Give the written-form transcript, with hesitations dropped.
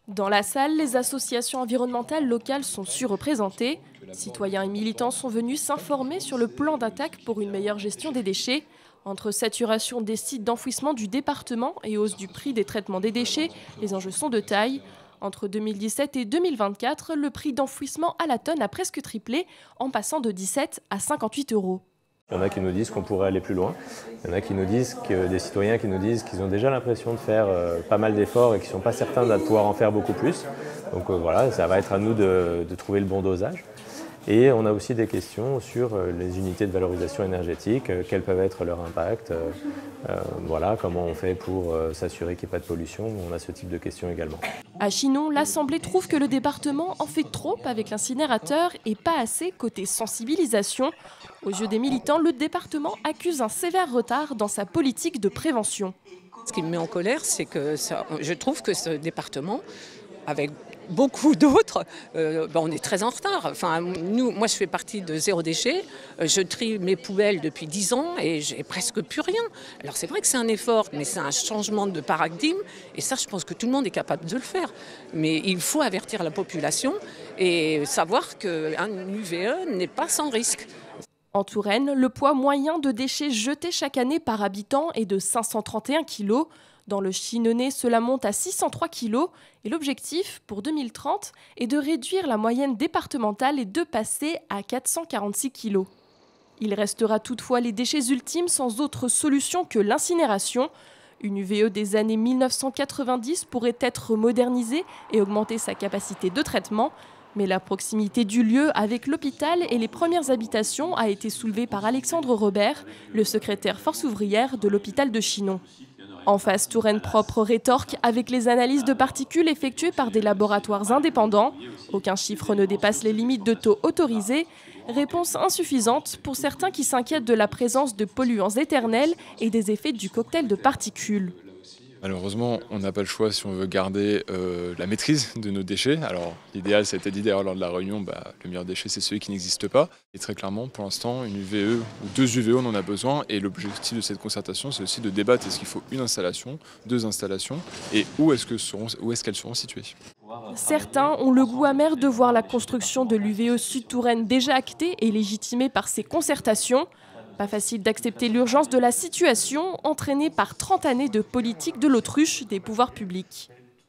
Dans la salle, les associations environnementales locales sont surreprésentées. Citoyens et militants sont venus s'informer sur le plan d'attaque pour une meilleure gestion des déchets. Entre saturation des sites d'enfouissement du département et hausse du prix des traitements des déchets, les enjeux sont de taille. Entre 2017 et 2024, le prix d'enfouissement à la tonne a presque triplé, en passant de 17 à 58 euros. Il y en a qui nous disent qu'on pourrait aller plus loin. Il y en a qui nous disent des citoyens qui nous disent qu'ils ont déjà l'impression de faire pas mal d'efforts et qu'ils ne sont pas certains de pouvoir en faire beaucoup plus. Donc voilà, ça va être à nous de trouver le bon dosage. Et on a aussi des questions sur les unités de valorisation énergétique, quels peuvent être leurs impacts, voilà, comment on fait pour s'assurer qu'il n'y ait pas de pollution. On a ce type de questions également. À Chinon, l'Assemblée trouve que le département en fait trop avec l'incinérateur et pas assez côté sensibilisation. Aux yeux des militants, le département accuse un sévère retard dans sa politique de prévention. Ce qui me met en colère, c'est que je trouve que ce département, avec beaucoup d'autres, on est très en retard. Enfin, moi, je fais partie de Zéro Déchet. Je trie mes poubelles depuis 10 ans et j'ai presque plus rien. Alors c'est vrai que c'est un effort, mais c'est un changement de paradigme. Et ça, je pense que tout le monde est capable de le faire. Mais il faut avertir la population et savoir qu'un UVE n'est pas sans risque. En Touraine, le poids moyen de déchets jetés chaque année par habitant est de 531 kg. Dans le Chinonais, cela monte à 603 kg et l'objectif pour 2030 est de réduire la moyenne départementale et de passer à 446 kg. Il restera toutefois les déchets ultimes sans autre solution que l'incinération. Une UVE des années 1990 pourrait être modernisée et augmenter sa capacité de traitement. Mais la proximité du lieu avec l'hôpital et les premières habitations a été soulevée par Alexandre Robert, le secrétaire force ouvrière de l'hôpital de Chinon. En face, Touraine Propre rétorque avec les analyses de particules effectuées par des laboratoires indépendants. Aucun chiffre ne dépasse les limites de taux autorisés. Réponse insuffisante pour certains qui s'inquiètent de la présence de polluants éternels et des effets du cocktail de particules. Malheureusement, on n'a pas le choix si on veut garder la maîtrise de nos déchets. Alors l'idéal, ça a été dit d'ailleurs lors de la réunion, le meilleur déchet, c'est celui qui n'existe pas. Et très clairement, pour l'instant, une UVE ou 2 UVE, on en a besoin. Et l'objectif de cette concertation, c'est aussi de débattre, est-ce qu'il faut une installation, 2 installations, et où est-ce qu'elles seront situées. Certains ont le goût amer de voir la construction de l'UVE Sud-Touraine déjà actée et légitimée par ces concertations. Pas facile d'accepter l'urgence de la situation, entraînée par 30 années de politique de l'autruche des pouvoirs publics.